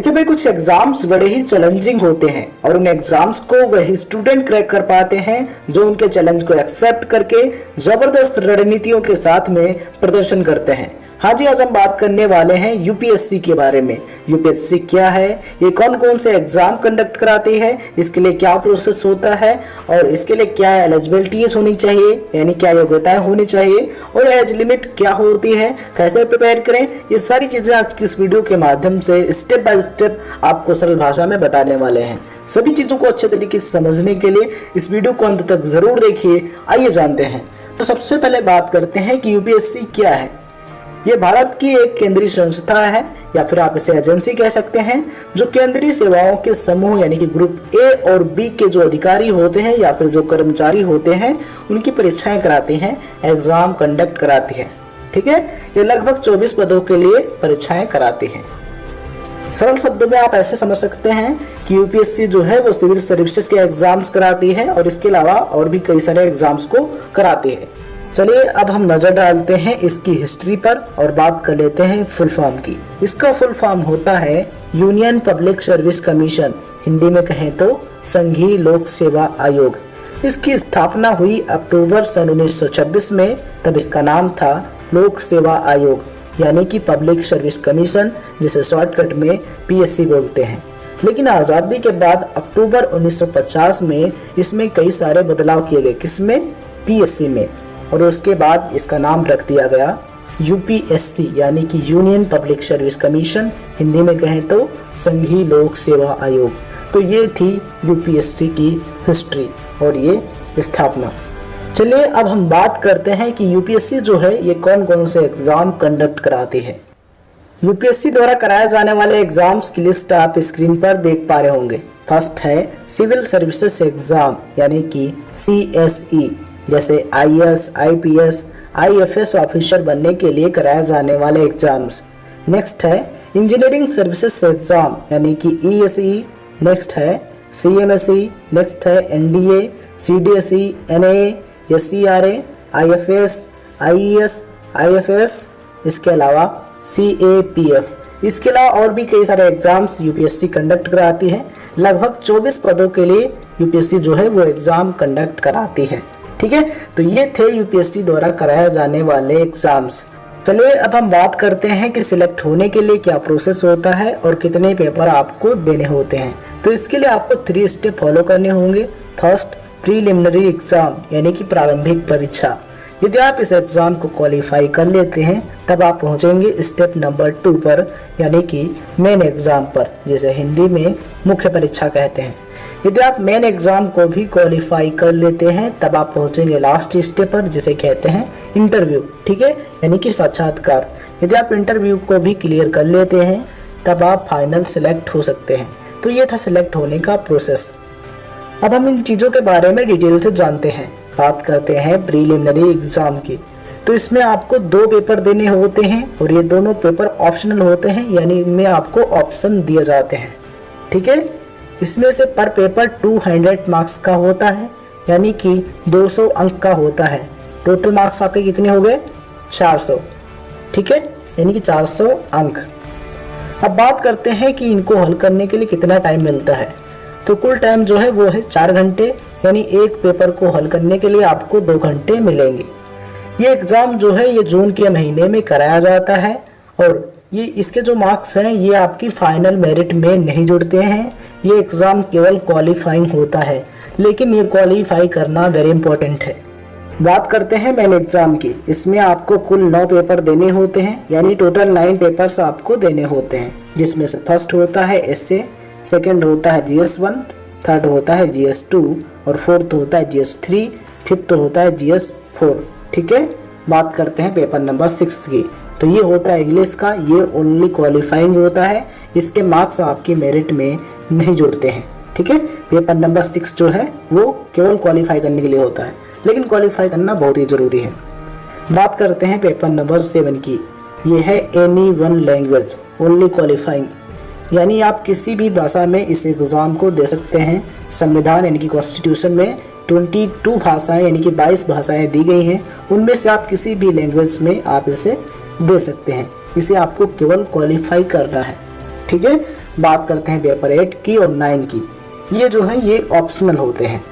देखिए भाई, कुछ एग्जाम्स बड़े ही चैलेंजिंग होते हैं और उन एग्जाम्स को वही स्टूडेंट क्रैक कर पाते हैं जो उनके चैलेंज को एक्सेप्ट करके जबरदस्त रणनीतियों के साथ में प्रदर्शन करते हैं। हाँ जी, आज हम बात करने वाले हैं यूपीएससी के बारे में। यूपीएससी क्या है, ये कौन कौन से एग्जाम कंडक्ट कराती है, इसके लिए क्या प्रोसेस होता है और इसके लिए क्या एलिजिबिलिटीज होनी चाहिए, यानी क्या योग्यताएं होनी चाहिए और एज लिमिट क्या होती है, कैसे प्रिपेयर करें, ये सारी चीजें आज की इस वीडियो के माध्यम से स्टेप बाय स्टेप आपको सरल भाषा में बताने वाले हैं। सभी चीजों को अच्छे तरीके से समझने के लिए इस वीडियो को अंत तक जरूर देखिए। आइए जानते हैं। तो सबसे पहले बात करते हैं कि यूपीएससी क्या है। ये भारत की एक केंद्रीय संस्था है या फिर आप इसे एजेंसी कह सकते हैं, जो केंद्रीय सेवाओं के समूह यानी कि ग्रुप ए और बी के जो अधिकारी होते हैं या फिर जो कर्मचारी होते हैं उनकी परीक्षाएं कराती हैं, एग्जाम कंडक्ट कराती है। ठीक है, ये लगभग 24 पदों के लिए परीक्षाएं कराती है। सरल शब्दों में आप ऐसे समझ सकते हैं कि यूपीएससी जो है वो सिविल सर्विसेज के एग्जाम्स कराती है और इसके अलावा और भी कई सारे एग्जाम्स को कराती है। चलिए अब हम नजर डालते हैं इसकी हिस्ट्री पर और बात कर लेते हैं फुल फॉर्म की। इसका फुल फॉर्म होता है union public service commission, Hindi में कहें तो संघीय लोक सेवा आयोग। इसकी स्थापना हुई अक्टूबर सन 1926 में, तब इसका नाम था लोक सेवा आयोग यानी कि पब्लिक सर्विस कमीशन, जिसे शॉर्टकट में पीएससी बोलते हैं। लेकिन आज़ादी के बाद अक्टूबर 1950 में इसमें कई सारे बदलाव किए गए, किसमें, पीएससी में, और उसके बाद इसका नाम रख दिया गया यूपीएससी यानी कि union public service commission, Hindi में कहें तो संघीय लोक सेवा आयोग। तो ये थी यूपीएससी की हिस्ट्री और ये स्थापना। चलिए अब हम बात करते हैं कि यूपीएससी जो है ये कौन कौन से एग्जाम कंडक्ट कराती है। यूपीएससी द्वारा कराए जाने वाले एग्जाम्स की लिस्ट आप स्क्रीन पर देख पा रहे होंगे। फर्स्ट है सिविल सर्विसेज एग्जाम यानी कि CSE, जैसे IAS, IPS, IFS ऑफिसर बनने के लिए कराए जाने वाले एग्जाम्स। नेक्स्ट है इंजीनियरिंग सर्विसेज एग्जाम यानी कि ESE। नेक्स्ट है CMSE। नेक्स्ट है NDA, CDSE, NAA, SCRA, IFS, IES, IFS, इसके अलावा CAPF। इसके अलावा और भी कई सारे एग्जाम्स यूपीएससी कंडक्ट कराती है। लगभग 24 पदों के लिए यूपीएससी जो है वो एग्जाम कंडक्ट कराती है। ठीक है, तो ये थे यूपीएससी द्वारा कराए जाने वाले एग्जाम्स। चलिए अब हम बात करते हैं कि सिलेक्ट होने के लिए क्या प्रोसेस होता है और कितने पेपर आपको देने होते हैं। तो इसके लिए आपको 3 स्टेप फॉलो करने होंगे। फर्स्ट, प्रीलिमिनरी एग्जाम यानी कि प्रारंभिक परीक्षा। यदि आप इस एग्जाम को क्वालिफाई कर लेते हैं तब आप पहुंचेंगे स्टेप नंबर 2 पर यानी कि मेन एग्जाम पर, जिसे हिंदी में मुख्य परीक्षा कहते हैं। यदि आप मेन एग्जाम को भी क्वालिफाई कर लेते हैं तब आप पहुंचेंगे लास्ट स्टेप पर, जिसे कहते हैं इंटरव्यू। ठीक है, यानी कि साक्षात्कार। यदि आप इंटरव्यू को भी क्लियर कर लेते हैं तब आप फाइनल सिलेक्ट हो सकते हैं। तो ये था सिलेक्ट होने का प्रोसेस। अब हम इन चीज़ों के बारे में डिटेल से जानते हैं। बात करते हैं प्रीलिमिनरी एग्जाम की। तो इसमें आपको 2 पेपर देने होते हैं और ये दोनों पेपर ऑप्शनल होते हैं, यानी इनमें आपको ऑप्शन दिए जाते हैं। ठीक है, इसमें से पर पेपर 200 मार्क्स का होता है यानी कि 200 अंक का होता है। टोटल मार्क्स आपके कितने हो गए, 400। ठीक है, यानी कि 400 अंक। अब बात करते हैं कि इनको हल करने के लिए कितना टाइम मिलता है। तो कुल टाइम जो है वो है 4 घंटे, यानी एक पेपर को हल करने के लिए आपको 2 घंटे मिलेंगे। ये एग्ज़ाम जो है ये जून के महीने में कराया जाता है और ये इसके जो मार्क्स हैं ये आपकी फाइनल मेरिट में नहीं जुड़ते हैं। ये एग्ज़ाम केवल क्वालिफाइंग होता है, लेकिन ये क्वालिफाई करना वेरी इंपॉर्टेंट है। बात करते हैं मेन एग्ज़ाम की। इसमें आपको कुल 9 पेपर देने होते हैं, यानी टोटल 9 पेपर्स आपको देने होते हैं, जिसमें से फर्स्ट होता है एस्से, सेकेंड होता है GS1, थर्ड होता है GS2 और फोर्थ होता है GS3, फिफ्थ होता है GS4। ठीक है, बात करते हैं पेपर नंबर 6 की। तो ये होता है इंग्लिश का, ये ओनली क्वालिफाइंग होता है, इसके मार्क्स आपकी मेरिट में नहीं जुड़ते हैं। ठीक है, पेपर नंबर 6 जो है वो केवल क्वालिफाई करने के लिए होता है, लेकिन क्वालिफाई करना बहुत ही ज़रूरी है। बात करते हैं पेपर नंबर 7 की। ये है any one language only qualifying, यानी आप किसी भी भाषा में इस एग्ज़ाम को दे सकते हैं। संविधान यानी कि कॉन्स्टिट्यूशन में 22 भाषाएं यानी कि 22 भाषाएं दी गई हैं, उनमें से आप किसी भी लैंग्वेज में आप इसे दे सकते हैं। इसे आपको केवल क्वालिफाई करना है। ठीक है, बात करते हैं पेपर 8 की और 9 की, ये जो है ये ऑप्शनल होते हैं।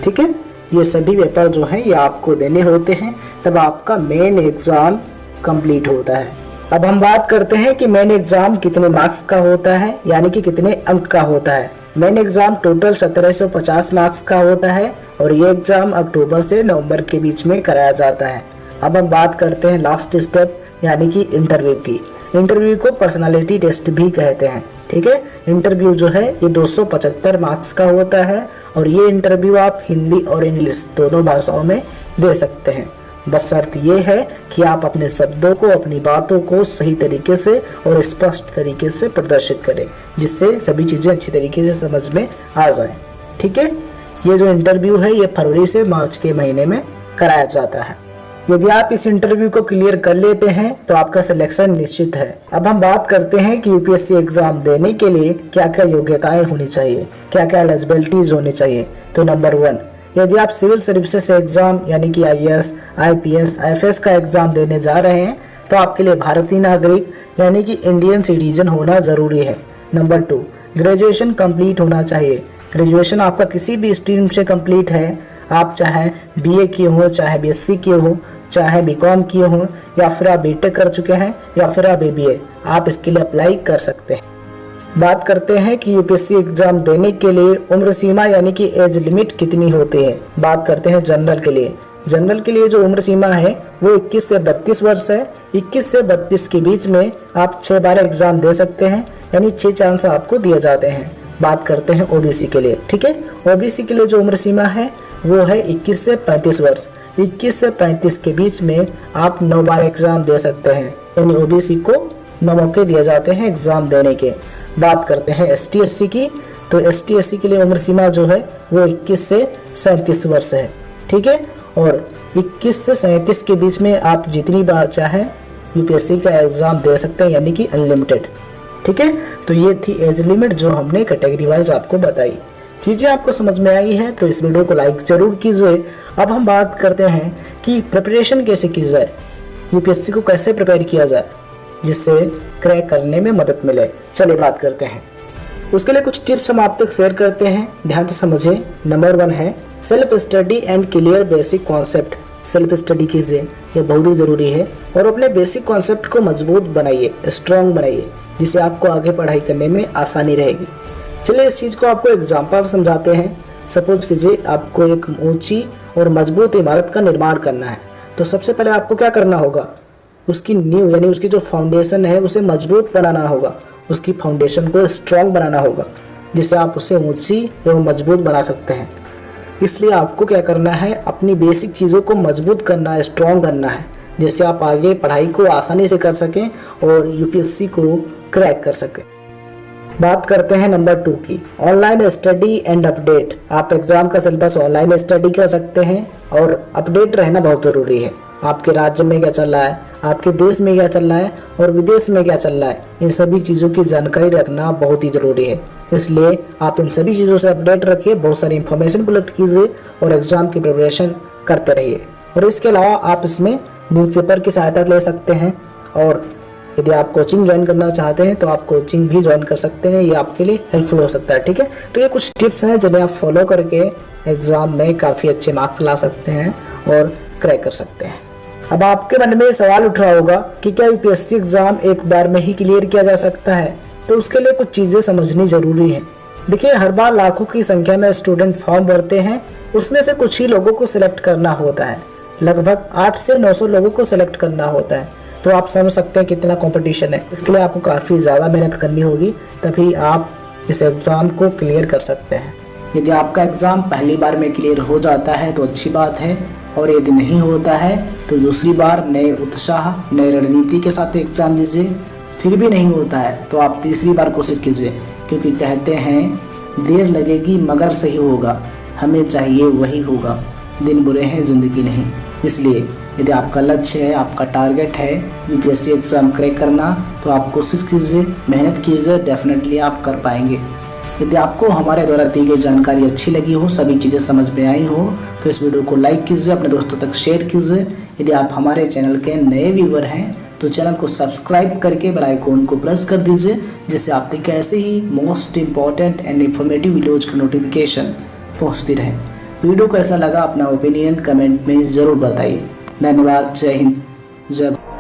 ठीक है, ये सभी पेपर जो है ये आपको देने होते हैं, तब आपका मेन एग्ज़ाम कंप्लीट होता है। अब हम बात करते हैं कि मेन एग्ज़ाम कितने मार्क्स का होता है, यानी कि कितने अंक का होता है। मेन एग्ज़ाम टोटल 1750 मार्क्स का होता है और ये एग्ज़ाम अक्टूबर से नवंबर के बीच में कराया जाता है। अब हम बात करते हैं लास्ट स्टेप यानी कि इंटरव्यू की। इंटरव्यू को पर्सनालिटी टेस्ट भी कहते हैं। ठीक है, इंटरव्यू जो है ये 275 मार्क्स का होता है और ये इंटरव्यू आप हिंदी और इंग्लिश दोनों भाषाओं में दे सकते हैं। बस शर्त ये है कि आप अपने शब्दों को, अपनी बातों को सही तरीके से और स्पष्ट तरीके से प्रदर्शित करें, जिससे सभी चीज़ें अच्छी तरीके से समझ में आ जाएं। ठीक है, ये जो इंटरव्यू है ये फरवरी से मार्च के महीने में कराया जाता है। यदि आप इस इंटरव्यू को क्लियर कर लेते हैं तो आपका सिलेक्शन निश्चित है। अब हम बात करते हैं कि यूपीएससी एग्जाम देने के लिए क्या क्या योग्यताएं होनी चाहिए, क्या क्या एलिजिबिलिटीज होनी चाहिए। तो नंबर 1, यदि आप सिविल सर्विसेज एग्जाम यानी कि आईएएस, आईपीएस, आईएफएस का एग्जाम देने जा रहे हैं तो आपके लिए भारतीय नागरिक यानी कि इंडियन सिटीजन होना जरूरी है। नंबर 2, ग्रेजुएशन कंप्लीट होना चाहिए। ग्रेजुएशन आपका किसी भी स्ट्रीम से कंप्लीट है, आप चाहे बीए किए हो, चाहे बीएससी किए हो, चाहे बीकॉम किए हो, या फिर आप बीटेक कर चुके हैं, या फिर आप बीबीए, आप इसके लिए अप्लाई कर सकते हैं। बात करते हैं कि यूपीएससी एग्जाम देने के लिए उम्र सीमा यानी कि एज लिमिट कितनी होती है। बात करते हैं जनरल के लिए। जनरल के लिए जो उम्र सीमा है वो 21 से 32 वर्ष है। 21 से 32 के बीच में आप 6 बार एग्जाम दे सकते हैं, यानी 6 चांस आपको दिए जाते हैं। बात करते हैं ओबीसी के लिए। ठीक है, ओबीसी के लिए जो उम्र सीमा है वो है 21 से 35 वर्ष। 21 से 35 के बीच में आप 9 बार एग्जाम दे सकते हैं, यानी ओबीसी को 9 मौके दिए जाते हैं एग्जाम देने के। बात करते हैं एसटी एससी की। तो एसटी एससी के लिए उम्र सीमा जो है वो 21 से 37 वर्ष है। ठीक है, और 21 से 37 के बीच में आप जितनी बार चाहें यूपीएससी का एग्जाम दे सकते हैं, यानी कि अनलिमिटेड। ठीक है, तो ये थी एज लिमिट जो हमने कैटेगरी वाइज आपको बताई। चीज़ें आपको समझ में आई है तो इस वीडियो को लाइक जरूर कीजिए। अब हम बात करते हैं कि प्रिपरेशन कैसे की जाए, यूपीएससी को कैसे प्रिपेयर किया जाए जिससे क्रैक करने में मदद मिले। चलिए बात करते हैं। उसके लिए कुछ टिप्स हम आप तक शेयर करते हैं, ध्यान से समझिए। नंबर 1 है self study and clear basic concept. Self study कीजिए, ये बहुत ही ज़रूरी है, और अपने बेसिक कॉन्सेप्ट को मजबूत बनाइए, स्ट्रॉन्ग बनाइए, जिससे आपको आगे पढ़ाई करने में आसानी रहेगी। चलिए इस चीज़ को आपको एग्जाम्पल समझाते हैं। सपोज कीजिए आपको एक ऊंची और मजबूत इमारत का निर्माण करना है, तो सबसे पहले आपको क्या करना होगा, उसकी नींव यानी उसकी जो फाउंडेशन है उसे मजबूत बनाना होगा, उसकी फाउंडेशन को स्ट्रॉन्ग बनाना होगा, जिससे आप उसे ऊंची एवं मजबूत बना सकते हैं। इसलिए आपको क्या करना है, अपनी बेसिक चीज़ों को मजबूत करना है, स्ट्रॉन्ग करना है, जिससे आप आगे पढ़ाई को आसानी से कर सकें और यूपीएससी को क्रैक कर सकें। बात करते हैं नंबर 2 की, ऑनलाइन स्टडी एंड अपडेट। आप एग्जाम का सिलेबस ऑनलाइन स्टडी कर सकते हैं और अपडेट रहना बहुत ज़रूरी है। आपके राज्य में क्या चल रहा है, आपके देश में क्या चल रहा है और विदेश में क्या चल रहा है, इन सभी चीज़ों की जानकारी रखना बहुत ही ज़रूरी है। इसलिए आप इन सभी चीज़ों से अपडेट रखिए, बहुत सारी इन्फॉर्मेशन कलेक्ट कीजिए और एग्ज़ाम की प्रिपरेशन करते रहिए। और इसके अलावा आप इसमें न्यूज़पेपर की सहायता ले सकते हैं, और यदि आप कोचिंग ज्वाइन करना चाहते हैं तो आप कोचिंग भी ज्वाइन कर सकते हैं, ये आपके लिए हेल्पफुल हो सकता है। ठीक है, तो ये कुछ टिप्स हैं जिन्हें आप फॉलो करके एग्ज़ाम में काफ़ी अच्छे मार्क्स ला सकते हैं और क्रैक कर सकते हैं। अब आपके मन में सवाल उठ रहा होगा कि क्या यूपीएससी एग्ज़ाम एक बार में ही क्लियर किया जा सकता है, तो उसके लिए कुछ चीज़ें समझनी ज़रूरी है। देखिए, हर बार लाखों की संख्या में स्टूडेंट फॉर्म भरते हैं, उसमें से कुछ ही लोगों को सिलेक्ट करना होता है। लगभग 8 से 900 लोगों को सिलेक्ट करना होता है, तो आप समझ सकते हैं कितना कंपटीशन है। इसके लिए आपको काफ़ी ज़्यादा मेहनत करनी होगी, तभी आप इस एग्ज़ाम को क्लियर कर सकते हैं। यदि आपका एग्ज़ाम पहली बार में क्लियर हो जाता है तो अच्छी बात है, और यदि नहीं होता है तो दूसरी बार नए उत्साह, नए रणनीति के साथ एग्ज़ाम दीजिए। फिर भी नहीं होता है तो आप तीसरी बार कोशिश कीजिए, क्योंकि कहते हैं देर लगेगी मगर सही होगा, हमें चाहिए वही होगा, दिन बुरे हैं ज़िंदगी नहीं। इसलिए यदि आपका लक्ष्य है, आपका टारगेट है यूपीएससी एग्ज़ाम क्रैक करना, तो आप कोशिश कीजिए, मेहनत कीजिए, डेफिनेटली आप कर पाएंगे। यदि आपको हमारे द्वारा दी गई जानकारी अच्छी लगी हो, सभी चीज़ें समझ में आई हो, तो इस वीडियो को लाइक कीजिए, अपने दोस्तों तक शेयर कीजिए। यदि आप हमारे चैनल के नए व्यूवर हैं तो चैनल को सब्सक्राइब करके बेल आइकॉन को प्रेस कर दीजिए, जिससे आप तक ऐसे ही most important and informative videos का नोटिफिकेशन पहुंचती रहे। वीडियो कैसा लगा अपना ओपिनियन कमेंट में ज़रूर बताइए। धन्यवाद। जय हिंद, जय भारत।